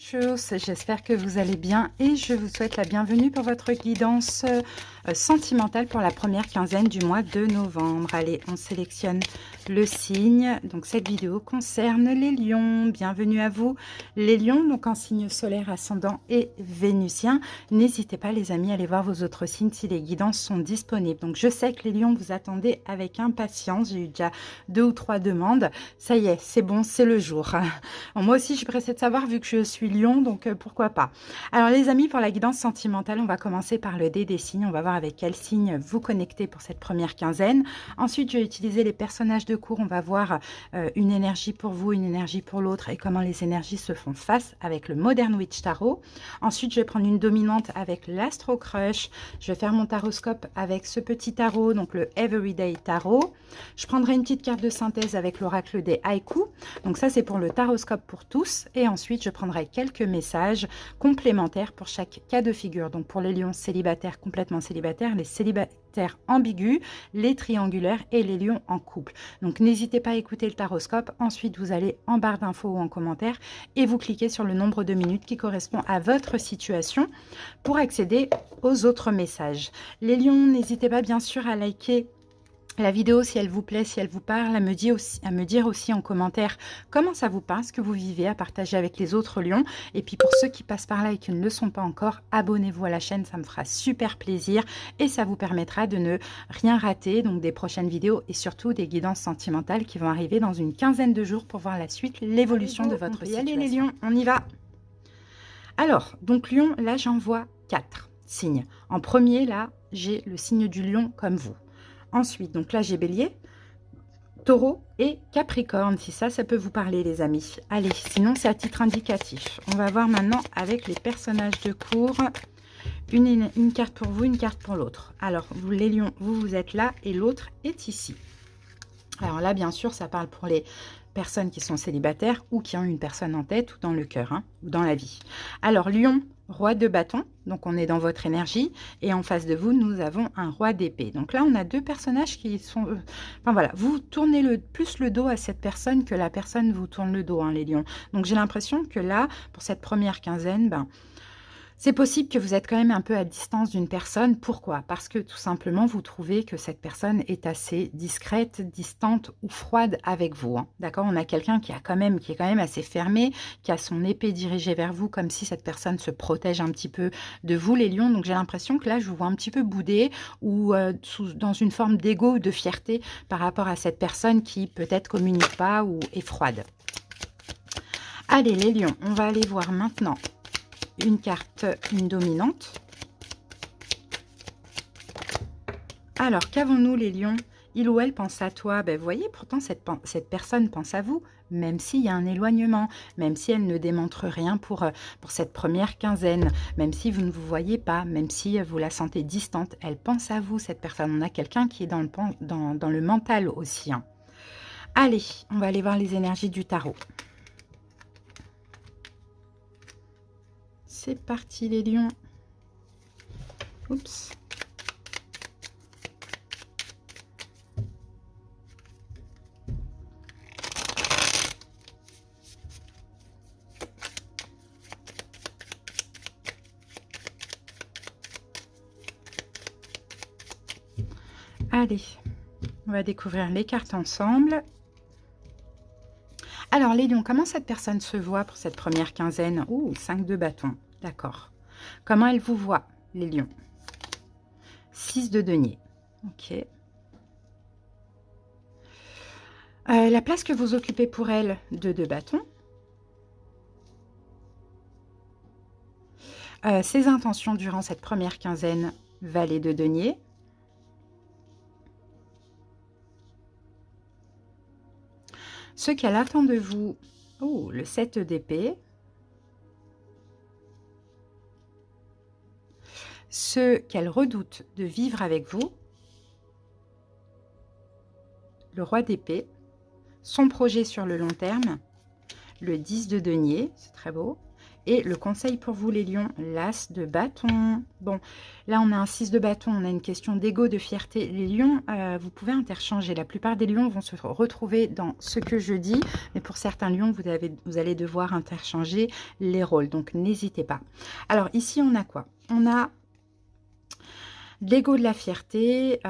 Chose, j'espère que vous allez bien et je vous souhaite la bienvenue pour votre guidance sentimentale pour la première quinzaine du mois de novembre. Allez, on sélectionne le signe. Donc cette vidéo concerne les lions. Bienvenue à vous les lions, donc en signe solaire, ascendant et vénusien. N'hésitez pas les amis à aller voir vos autres signes si les guidances sont disponibles. Donc je sais que les lions vous attendez avec impatience. J'ai eu déjà 2 ou 3 demandes. Ça y est, c'est bon, c'est le jour. Bon, moi aussi je suis pressée de savoir vu que je suis lion, donc pourquoi pas. Alors les amis, pour la guidance sentimentale, on va commencer par le dé des signes. On va voir avec quel signe vous connectez pour cette première quinzaine. Ensuite, je vais utiliser les personnages de cours. On va voir une énergie pour vous, une énergie pour l'autre et comment les énergies se font face avec le Modern Witch Tarot. Ensuite, je vais prendre une dominante avec l'Astro Crush. Je vais faire mon taroscope avec ce petit tarot, donc le Everyday Tarot. Je prendrai une petite carte de synthèse avec l'oracle des haïkus. Donc ça, c'est pour le taroscope pour tous. Et ensuite, je prendrai quelques messages complémentaires pour chaque cas de figure. Donc pour les lions célibataires, complètement célibataires, les célibataires ambigus, les triangulaires et les lions en couple. Donc n'hésitez pas à écouter le taroscope. Ensuite, vous allez en barre d'infos ou en commentaire et vous cliquez sur le nombre de minutes qui correspond à votre situation pour accéder aux autres messages. Les lions, n'hésitez pas bien sûr à liker la vidéo si elle vous plaît, si elle vous parle, à me dire aussi en commentaire comment ça vous passe, ce que vous vivez, à partager avec les autres lions. Et puis pour ceux qui passent par là et qui ne le sont pas encore, abonnez-vous à la chaîne, ça me fera super plaisir et ça vous permettra de ne rien rater, donc des prochaines vidéos et surtout des guidances sentimentales qui vont arriver dans une quinzaine de jours pour voir la suite, l'évolution de votre situation. Allez les lions, on y va. Alors, donc lion, là j'en vois 4 signes. En premier, là, j'ai le signe du lion comme vous. Ensuite, donc là, j'ai Bélier, Taureau et Capricorne, si ça peut vous parler, les amis. Allez, sinon, c'est à titre indicatif. On va voir maintenant avec les personnages de cours. Une carte pour vous, une carte pour l'autre. Alors, vous, les lions, vous êtes là et l'autre est ici. Alors là, bien sûr, ça parle pour les personnes qui sont célibataires ou qui ont une personne en tête ou dans le cœur, hein, ou dans la vie. Alors, lion, roi de bâton, donc on est dans votre énergie, et en face de vous, nous avons un roi d'épée. Donc là, on a deux personnages qui sont... enfin voilà, vous tournez plus le dos à cette personne que la personne vous tourne le dos, hein, les lions. Donc j'ai l'impression que là, pour cette première quinzaine, c'est possible que vous êtes quand même un peu à distance d'une personne. Pourquoi? Parce que tout simplement, vous trouvez que cette personne est assez discrète, distante ou froide avec vous. Hein. D'accord? On a quelqu'un qui est quand même assez fermé, qui a son épée dirigée vers vous, comme si cette personne se protège un petit peu de vous, les lions. Donc j'ai l'impression que là, je vous vois un petit peu boudé ou dans une forme d'ego ou de fierté par rapport à cette personne qui peut-être communique pas ou est froide. Allez, les lions, on va aller voir maintenant une carte, une dominante. Alors, qu'avons-nous les lions? Il ou elle pense à toi. Ben, vous voyez, pourtant, cette personne pense à vous, même s'il y a un éloignement, même si elle ne démontre rien pour cette première quinzaine, même si vous ne vous voyez pas, même si vous la sentez distante, elle pense à vous, cette personne. On a quelqu'un qui est dans le mental aussi. Hein. Allez, on va aller voir les énergies du tarot. C'est parti les lions. Oups. Allez, on va découvrir les cartes ensemble. Alors les lions, comment cette personne se voit pour cette première quinzaine? Ouh, 5 de bâton, d'accord. Comment elle vous voit, les lions? 6 de denier, ok. La place que vous occupez pour elle, 2 de bâton. Ses intentions durant cette première quinzaine, valet de denier. Ce qu'elle attend de vous, oh, le 7 d'épée. Ce qu'elle redoute de vivre avec vous, le roi d'épée. Son projet sur le long terme, le 10 de denier, c'est très beau. Et le conseil pour vous les lions, l'as de bâton. Bon, là on a un 6 de bâton, on a une question d'ego, de fierté. Les lions, vous pouvez interchanger. La plupart des lions vont se retrouver dans ce que je dis, mais pour certains lions, vous allez devoir interchanger les rôles. Donc n'hésitez pas. Alors ici, on a quoi? On a l'ego de la fierté.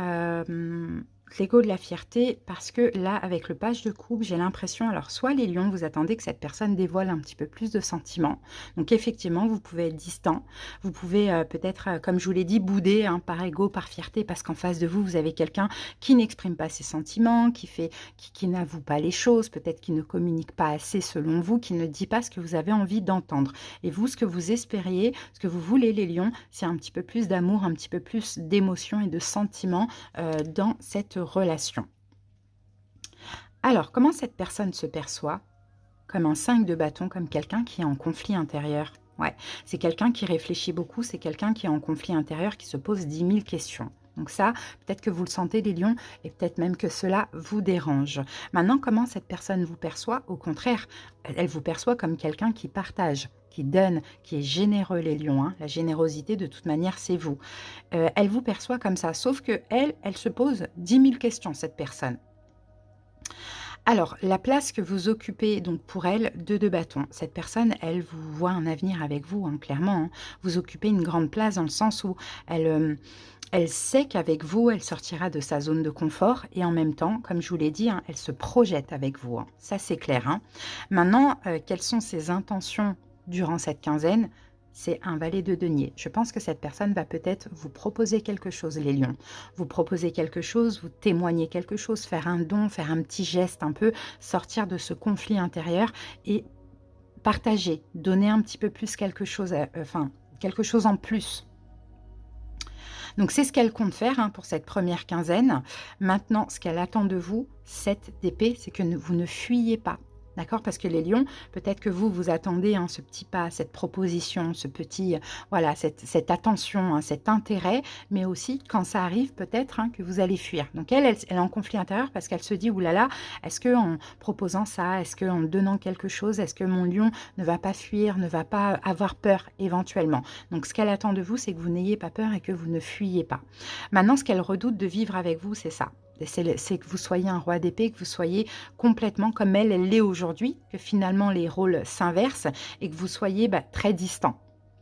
L'ego de la fierté, parce que là, avec le page de coupe, j'ai l'impression, alors soit les lions, vous attendez que cette personne dévoile un petit peu plus de sentiments. Donc effectivement, vous pouvez être distant. Vous pouvez peut-être, comme je vous l'ai dit, bouder hein, par ego, par fierté, parce qu'en face de vous, vous avez quelqu'un qui n'exprime pas ses sentiments, qui n'avoue pas les choses, peut-être qui ne communique pas assez selon vous, qui ne dit pas ce que vous avez envie d'entendre. Et vous, ce que vous espériez, ce que vous voulez les lions, c'est un petit peu plus d'amour, un petit peu plus d'émotion et de sentiments dans cette relation. Alors, comment cette personne se perçoit? Comme un 5 de bâton, comme quelqu'un qui est en conflit intérieur. Ouais, c'est quelqu'un qui réfléchit beaucoup, c'est quelqu'un qui est en conflit intérieur, qui se pose 10 000 questions. Donc ça, peut-être que vous le sentez les lions, et peut-être même que cela vous dérange. Maintenant, comment cette personne vous perçoit? Au contraire, elle vous perçoit comme quelqu'un qui partage, qui donne, qui est généreux les lions. Hein. La générosité, de toute manière, c'est vous. Elle vous perçoit comme ça, sauf que elle se pose 10 000 questions, cette personne. Alors, la place que vous occupez donc pour elle, 2 de bâton. Cette personne, elle vous voit un avenir avec vous, hein, clairement. Hein. Vous occupez une grande place dans le sens où elle sait qu'avec vous, elle sortira de sa zone de confort et en même temps, comme je vous l'ai dit, hein, elle se projette avec vous. Hein. Ça, c'est clair. Hein. Maintenant, quelles sont ses intentions durant cette quinzaine? C'est un valet de denier. Je pense que cette personne va peut-être vous proposer quelque chose, les lions. Vous proposer quelque chose, vous témoigner quelque chose, faire un don, faire un petit geste un peu, sortir de ce conflit intérieur et partager, donner un petit peu plus quelque chose, quelque chose en plus. Donc, c'est ce qu'elle compte faire hein, pour cette première quinzaine. Maintenant, ce qu'elle attend de vous, 7 d'épée, c'est que vous ne fuyez pas. D'accord? Parce que les lions, peut-être que vous attendez hein, ce petit pas, cette proposition, ce petit, voilà, cette attention, hein, cet intérêt, mais aussi quand ça arrive, peut-être hein, que vous allez fuir. Donc elle est en conflit intérieur parce qu'elle se dit, oulala, est-ce qu'en proposant ça, est-ce qu'en donnant quelque chose, est-ce que mon lion ne va pas fuir, ne va pas avoir peur éventuellement? Donc ce qu'elle attend de vous, c'est que vous n'ayez pas peur et que vous ne fuyez pas. Maintenant, ce qu'elle redoute de vivre avec vous, c'est ça. C'est que vous soyez un roi d'épée, que vous soyez complètement comme elle l'est aujourd'hui, que finalement les rôles s'inversent et que vous soyez très distant.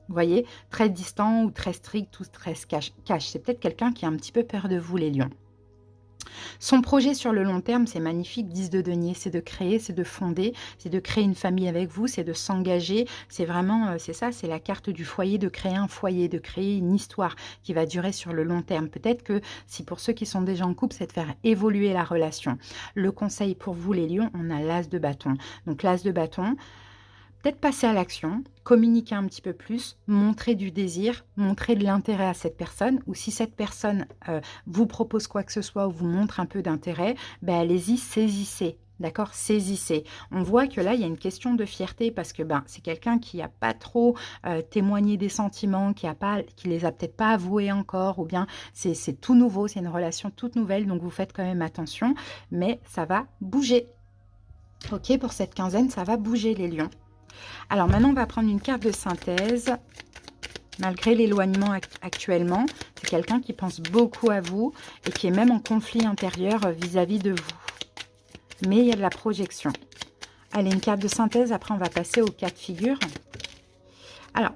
Vous voyez, très distant ou très strict ou très cash. C'est peut-être quelqu'un qui a un petit peu peur de vous, les lions. Son projet sur le long terme, c'est magnifique, 10 de denier, c'est de créer, c'est de fonder, c'est de créer une famille avec vous, c'est de s'engager, c'est vraiment, c'est ça, c'est la carte du foyer, de créer un foyer, de créer une histoire qui va durer sur le long terme. Peut-être que si pour ceux qui sont déjà en couple, c'est de faire évoluer la relation. Le conseil pour vous les lions, on a l'as de bâton. Donc l'as de bâton, peut-être passer à l'action, communiquer un petit peu plus, montrer du désir, montrer de l'intérêt à cette personne, ou si cette personne vous propose quoi que ce soit ou vous montre un peu d'intérêt, allez-y, saisissez. D'accord, saisissez. On voit que là, il y a une question de fierté parce que c'est quelqu'un qui n'a pas trop témoigné des sentiments, qui les a peut-être pas avoués encore, ou bien c'est tout nouveau, c'est une relation toute nouvelle, donc vous faites quand même attention, mais ça va bouger. Ok, pour cette quinzaine, ça va bouger les lions. Alors maintenant, on va prendre une carte de synthèse. Malgré l'éloignement actuellement, c'est quelqu'un qui pense beaucoup à vous et qui est même en conflit intérieur vis-à-vis de vous. Mais il y a de la projection. Allez, une carte de synthèse. Après, on va passer aux cas de figure. Alors,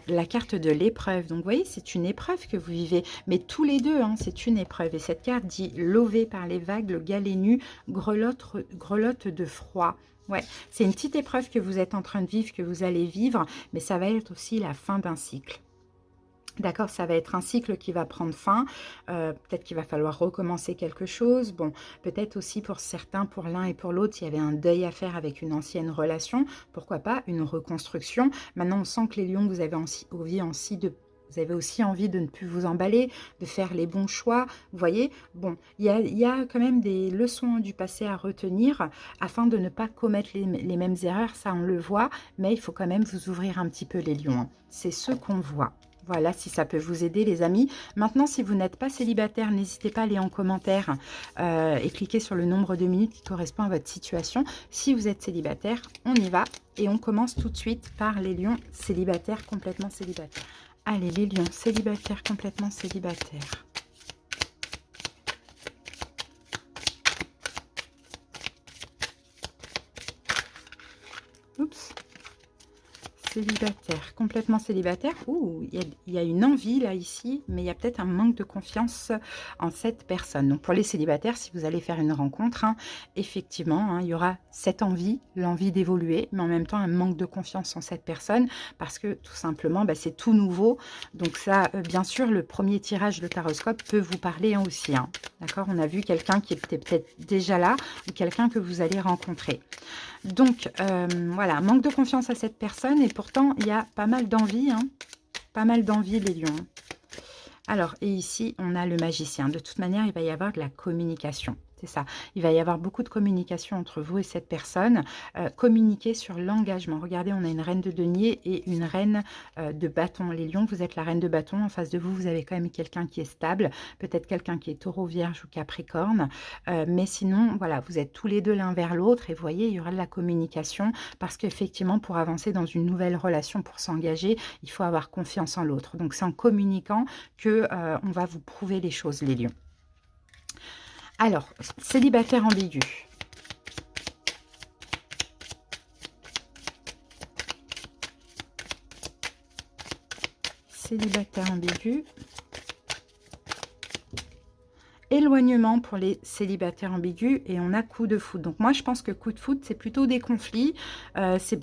la carte de l'épreuve. Donc, vous voyez, c'est une épreuve que vous vivez. Mais tous les deux, hein, c'est une épreuve. Et cette carte dit « Lové par les vagues, le galet nu, grelotte de froid ». Ouais, c'est une petite épreuve que vous êtes en train de vivre, que vous allez vivre, mais ça va être aussi la fin d'un cycle. D'accord, ça va être un cycle qui va prendre fin. Peut-être qu'il va falloir recommencer quelque chose. Bon, peut-être aussi pour certains, pour l'un et pour l'autre, il y avait un deuil à faire avec une ancienne relation. Pourquoi pas une reconstruction. Maintenant, on sent que les lions, vous avez aussi envie de ne plus vous emballer, de faire les bons choix. Vous voyez, bon, il y a quand même des leçons du passé à retenir afin de ne pas commettre les mêmes erreurs. Ça, on le voit, mais il faut quand même vous ouvrir un petit peu les lions. C'est ce qu'on voit. Voilà, si ça peut vous aider, les amis. Maintenant, si vous n'êtes pas célibataire, n'hésitez pas à aller en commentaire et cliquer sur le nombre de minutes qui correspond à votre situation. Si vous êtes célibataire, on y va. Et on commence tout de suite par les lions célibataires, complètement célibataires. Allez, les lions célibataires, complètement célibataires. Oups. Célibataire, complètement célibataire. Ouh, il y a une envie là ici, mais il y a peut-être un manque de confiance en cette personne. Donc pour les célibataires, si vous allez faire une rencontre, hein, effectivement, hein, il y aura cette envie, l'envie d'évoluer, mais en même temps un manque de confiance en cette personne, parce que tout simplement, bah, c'est tout nouveau. Donc ça, bien sûr, le premier tirage de taroscope peut vous parler hein, aussi. Hein. D'accord, on a vu quelqu'un qui était peut-être déjà là, ou quelqu'un que vous allez rencontrer. Donc, voilà, manque de confiance à cette personne et pourtant, il y a pas mal d'envie, hein, pas mal d'envie, les lions. Alors, et ici, on a le magicien. De toute manière, il va y avoir de la communication. C'est ça. Il va y avoir beaucoup de communication entre vous et cette personne. Communiquer sur l'engagement. Regardez, on a une reine de denier et une reine de bâton. Les lions, vous êtes la reine de bâton. En face de vous, vous avez quand même quelqu'un qui est stable. Peut-être quelqu'un qui est taureau, vierge ou capricorne. Mais sinon, voilà, vous êtes tous les deux l'un vers l'autre. Et vous voyez, il y aura de la communication. Parce qu'effectivement, pour avancer dans une nouvelle relation, pour s'engager, il faut avoir confiance en l'autre. Donc, c'est en communiquant que on va vous prouver les choses, les lions. Alors, célibataire ambigu. Célibataire ambigu. Éloignement pour les célibataires ambigus et on a coup de foudre. Donc moi je pense que coup de foudre c'est plutôt des conflits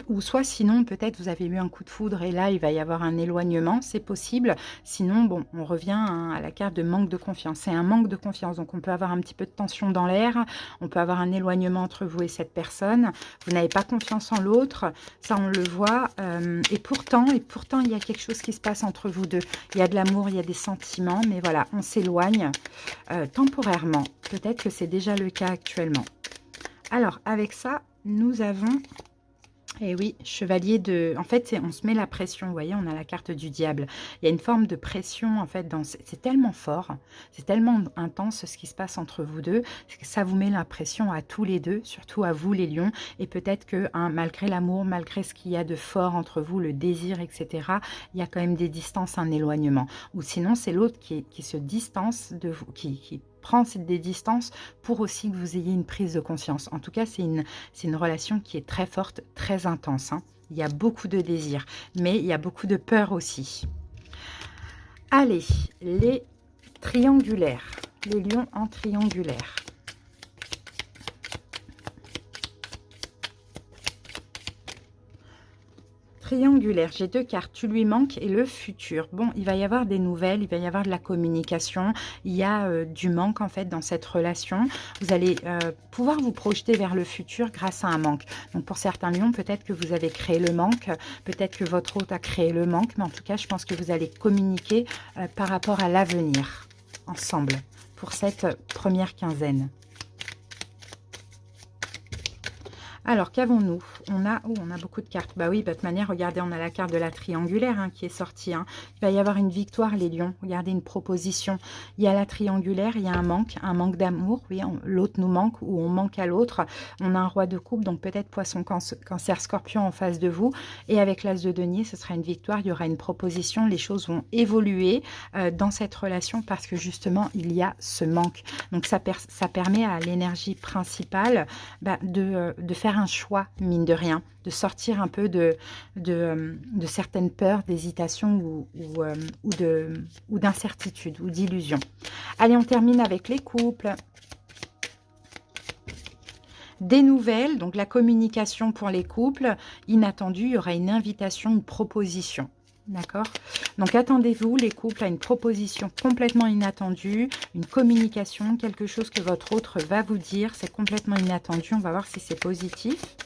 ou soit sinon peut-être vous avez eu un coup de foudre et là il va y avoir un éloignement, c'est possible. Sinon bon on revient hein, à la carte de manque de confiance. C'est un manque de confiance donc on peut avoir un petit peu de tension dans l'air, on peut avoir un éloignement entre vous et cette personne. Vous n'avez pas confiance en l'autre, ça on le voit et pourtant il y a quelque chose qui se passe entre vous deux. Il y a de l'amour, il y a des sentiments mais voilà on s'éloigne. Temporairement. Peut-être que c'est déjà le cas actuellement. Alors, avec ça, nous avons... Et oui, chevalier de... En fait, on se met la pression, vous voyez, on a la carte du diable. Il y a une forme de pression, en fait, c'est tellement fort, c'est tellement intense ce qui se passe entre vous deux, que ça vous met la pression à tous les deux, surtout à vous les lions. Et peut-être que, hein, malgré l'amour, malgré ce qu'il y a de fort entre vous, le désir, etc., il y a quand même des distances, un éloignement. Ou sinon, c'est l'autre qui se distance de vous, qui prend des distances pour aussi que vous ayez une prise de conscience. En tout cas, c'est une relation qui est très forte, très intense. Hein. Il y a beaucoup de désir, mais il y a beaucoup de peur aussi. Allez, les triangulaires, les lions en triangulaire. Triangulaire, j'ai deux cartes, tu lui manques et le futur. Bon, il va y avoir des nouvelles, il va y avoir de la communication, il y a du manque en fait dans cette relation. Vous allez pouvoir vous projeter vers le futur grâce à un manque. Donc pour certains lions, peut-être que vous avez créé le manque, peut-être que votre hôte a créé le manque, mais en tout cas, je pense que vous allez communiquer par rapport à l'avenir ensemble pour cette première quinzaine. Alors, qu'avons-nous? On a beaucoup de cartes. Bah oui, de toute manière, regardez, on a la carte de la triangulaire hein, qui est sortie. Hein. Il va y avoir une victoire, les lions. Regardez, une proposition. Il y a la triangulaire, il y a un manque d'amour. Oui, l'autre nous manque ou on manque à l'autre. On a un roi de coupe, donc peut-être poisson, cancer, scorpion en face de vous. Et avec l'as de denier, ce sera une victoire. Il y aura une proposition. Les choses vont évoluer dans cette relation parce que justement, il y a ce manque. Donc, ça permet à l'énergie principale bah, de faire un choix, mine de rien, de sortir un peu de certaines peurs, d'hésitation ou d'incertitude ou d'illusion. Allez, on termine avec les couples. Des nouvelles, donc la communication pour les couples, inattendue, il y aura une invitation, une proposition. D'accord? Donc, attendez-vous, les couples, à une proposition complètement inattendue, une communication, quelque chose que votre autre va vous dire. C'est complètement inattendu. On va voir si c'est positif.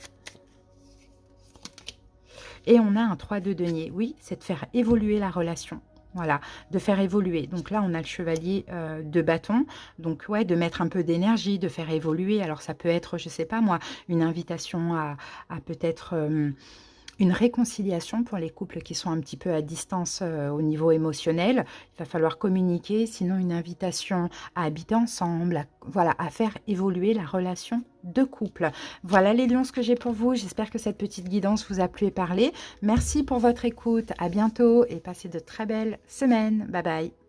Et on a un 3 de denier. Oui, c'est de faire évoluer la relation. Voilà, de faire évoluer. Donc là, on a le chevalier de bâton. Donc, ouais, de mettre un peu d'énergie, de faire évoluer. Alors, ça peut être, je sais pas moi, une invitation à peut-être... une réconciliation pour les couples qui sont un petit peu à distance au niveau émotionnel. Il va falloir communiquer, sinon une invitation à habiter ensemble, voilà, à faire évoluer la relation de couple. Voilà les lions, ce que j'ai pour vous. J'espère que cette petite guidance vous a plu et parlé. Merci pour votre écoute. À bientôt et passez de très belles semaines. Bye bye.